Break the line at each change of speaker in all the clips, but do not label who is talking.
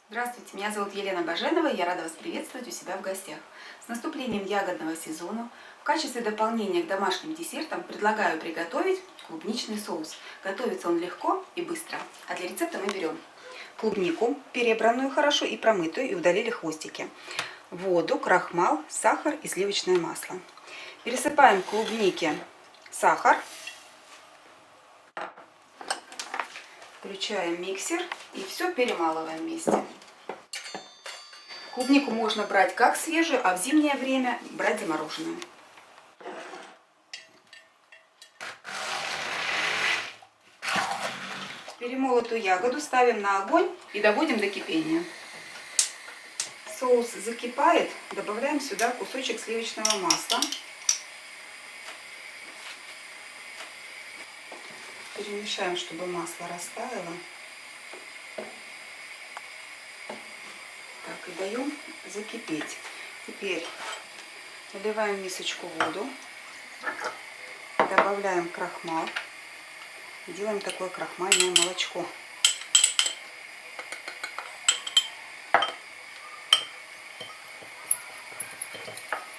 Здравствуйте, меня зовут Елена Баженова, и я рада вас приветствовать у себя в гостях. С наступлением ягодного сезона в качестве дополнения к домашним десертам предлагаю приготовить клубничный соус. Готовится он легко и быстро. А для рецепта мы берем клубнику, перебранную хорошо и промытую, и удалили хвостики, воду, крахмал, сахар и сливочное масло. Пересыпаем к клубнике сахар. Включаем миксер и все перемалываем вместе. Клубнику можно брать как свежую, а в зимнее время брать замороженную. Перемолотую ягоду ставим на огонь и доводим до кипения. Соус закипает, добавляем сюда кусочек сливочного масла. Перемешаем, чтобы масло растаяло. Так, и даем закипеть. Теперь наливаем в мисочку воду, добавляем крахмал, делаем такое крахмальное молочко.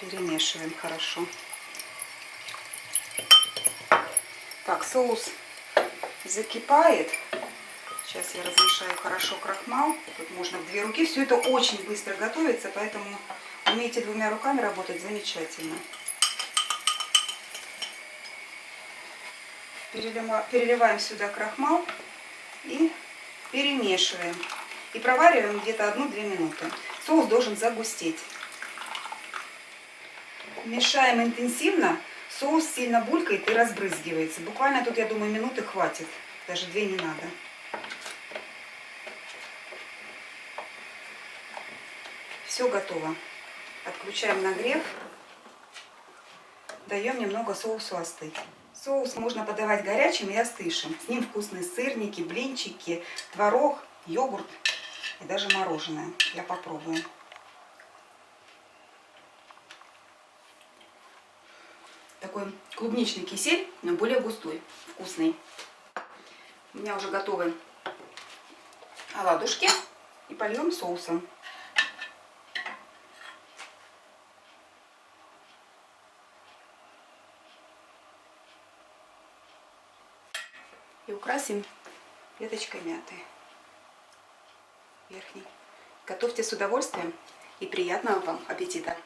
Перемешиваем хорошо. Так, соус закипает. Сейчас я размешаю хорошо крахмал. Тут можно в 2 руки. Все это очень быстро готовится, поэтому умейте 2 руками работать замечательно. Переливаем сюда крахмал и перемешиваем. И провариваем где-то 1-2 минуты. Соус должен загустеть. Мешаем интенсивно. Соус сильно булькает и разбрызгивается. Буквально тут, я думаю, минуты хватит. Даже 2 не надо. Все готово. Отключаем нагрев. Даем немного соусу остыть. Соус можно подавать горячим и остывшим. С ним вкусные сырники, блинчики, творог, йогурт и даже мороженое. Я попробую. Такой клубничный кисель, но более густой, вкусный. У меня уже готовы оладушки. И польем соусом. И украсим веточкой мяты верхней. Готовьте с удовольствием и приятного вам аппетита!